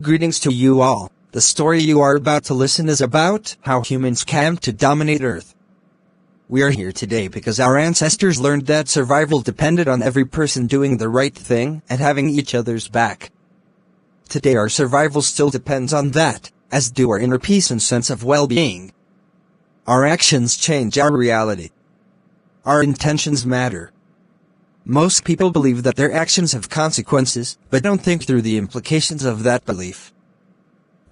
Greetings to you all. The story you are about to listen is about how humans came to dominate Earth. We are here today because our ancestors learned that survival depended on every person doing the right thing and having each other's back. Today our survival still depends on that, as do our inner peace and sense of well-being. Our actions change our reality. Our intentions matter. Most people believe that their actions have consequences, but don't think through the implications of that belief.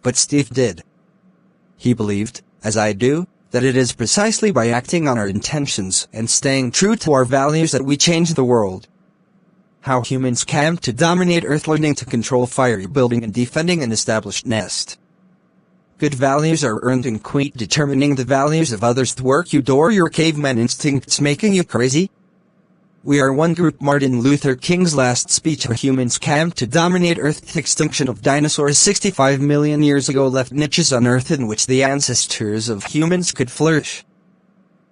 But Steve did. He believed, as I do, that it is precisely by acting on our intentions and staying true to our values that we change the world. How humans came to dominate Earth, learning to control fire, building and defending an established nest. Good values are earned in quite determining the values of others to work you door your caveman instincts making you crazy. We are one group. Martin Luther King's last speech, how humans came to dominate Earth. The extinction of dinosaurs 65 million years ago left niches on Earth in which the ancestors of humans could flourish.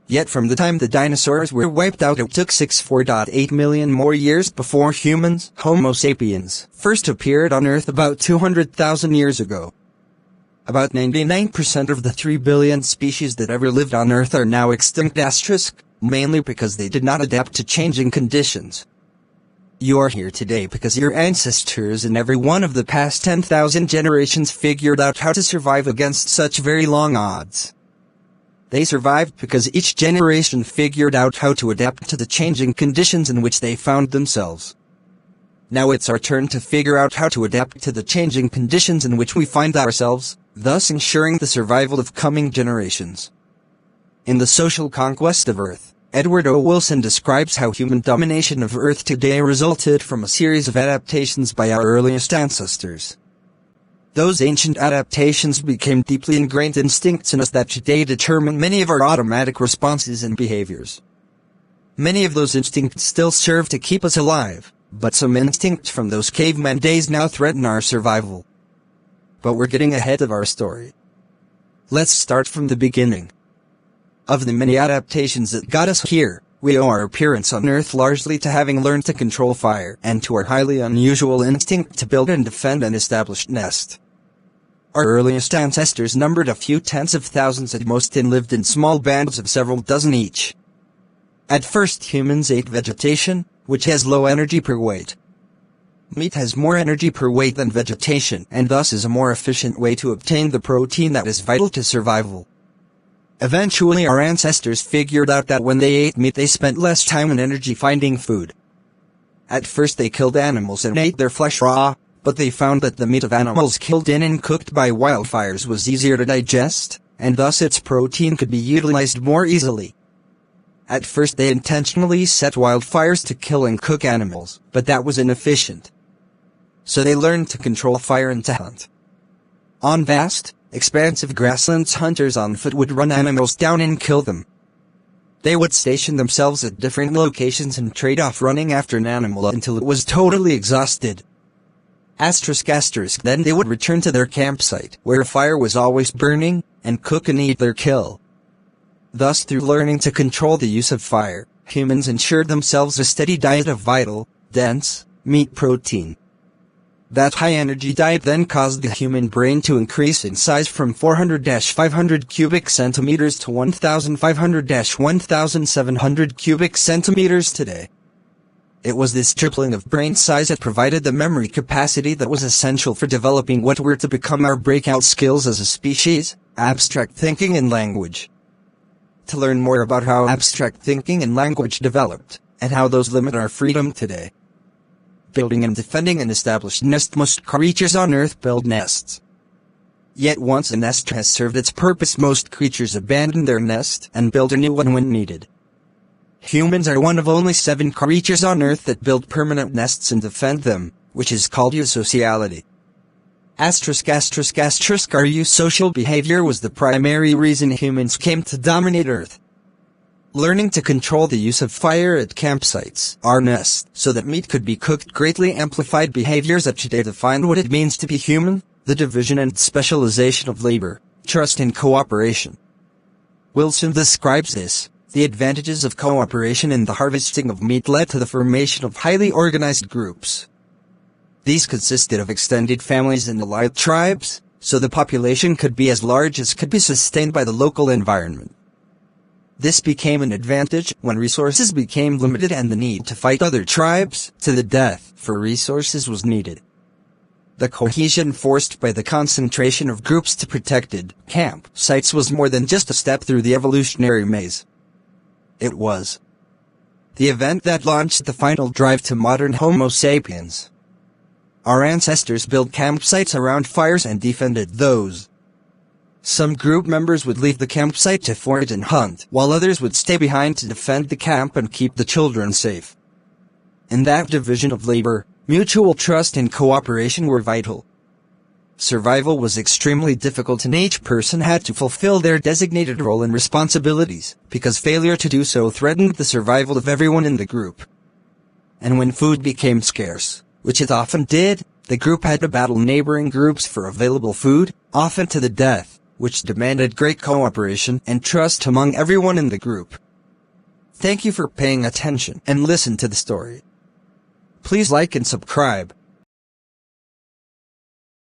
Yet from the time the dinosaurs were wiped out it took 64.8 million more years before humans, Homo sapiens, first appeared on Earth about 200,000 years ago. About 99% of the 3 billion species that ever lived on Earth are now extinct *, mainly because they did not adapt to changing conditions. You are here today because your ancestors in every one of the past 10,000 generations figured out how to survive against such very long odds. They survived because each generation figured out how to adapt to the changing conditions in which they found themselves. Now it's our turn to figure out how to adapt to the changing conditions in which we find ourselves, thus ensuring the survival of coming generations. In The Social Conquest of Earth, Edward O. Wilson describes how human domination of Earth today resulted from a series of adaptations by our earliest ancestors. Those ancient adaptations became deeply ingrained instincts in us that today determine many of our automatic responses and behaviors. Many of those instincts still serve to keep us alive, but some instincts from those caveman days now threaten our survival. But we're getting ahead of our story. Let's start from the beginning. Of the many adaptations that got us here, we owe our appearance on Earth largely to having learned to control fire and to our highly unusual instinct to build and defend an established nest. Our earliest ancestors numbered a few tens of thousands at most and lived in small bands of several dozen each. At first humans ate vegetation, which has low energy per weight. Meat has more energy per weight than vegetation and thus is a more efficient way to obtain the protein that is vital to survival. Eventually our ancestors figured out that when they ate meat they spent less time and energy finding food. At first they killed animals and ate their flesh raw, but they found that the meat of animals killed in and cooked by wildfires was easier to digest, and thus its protein could be utilized more easily. At first they intentionally set wildfires to kill and cook animals, but that was inefficient. So they learned to control fire and to hunt. On vast, expansive grasslands, hunters on foot would run animals down and kill them. They would station themselves at different locations and trade off running after an animal until it was totally exhausted. Then they would return to their campsite, where a fire was always burning, and cook and eat their kill. Thus, through learning to control the use of fire, humans ensured themselves a steady diet of vital, dense, meat protein. That high-energy diet then caused the human brain to increase in size from 400-500 cubic centimeters to 1,500-1,700 cubic centimeters today. It was this tripling of brain size that provided the memory capacity that was essential for developing what were to become our breakout skills as a species, abstract thinking and language. To learn more about how abstract thinking and language developed, and how those limit our freedom today. Building and defending an established nest. Most creatures on Earth build nests. Yet once a nest has served its purpose, most creatures abandon their nest and build a new one when needed. Humans are one of only 7 creatures on Earth that build permanent nests and defend them, which is called eusociality. Our eusocial behavior was the primary reason humans came to dominate Earth. Learning to control the use of fire at campsites, our nests, so that meat could be cooked greatly amplified behaviors that today define what it means to be human, the division and specialization of labor, trust and cooperation. Wilson describes this. The advantages of cooperation in the harvesting of meat led to the formation of highly organized groups. These consisted of extended families and allied tribes, so the population could be as large as could be sustained by the local environment. This became an advantage when resources became limited and the need to fight other tribes to the death for resources was needed. The cohesion forced by the concentration of groups to protected campsites was more than just a step through the evolutionary maze. It was the event that launched the final drive to modern Homo sapiens. Our ancestors built campsites around fires and defended those. Some group members would leave the campsite to forage and hunt, while others would stay behind to defend the camp and keep the children safe. In that division of labor, mutual trust and cooperation were vital. Survival was extremely difficult and each person had to fulfill their designated role and responsibilities, because failure to do so threatened the survival of everyone in the group. And when food became scarce, which it often did, the group had to battle neighboring groups for available food, often to the death, which demanded great cooperation and trust among everyone in the group. Thank you for paying attention and listen to the story. Please like and subscribe.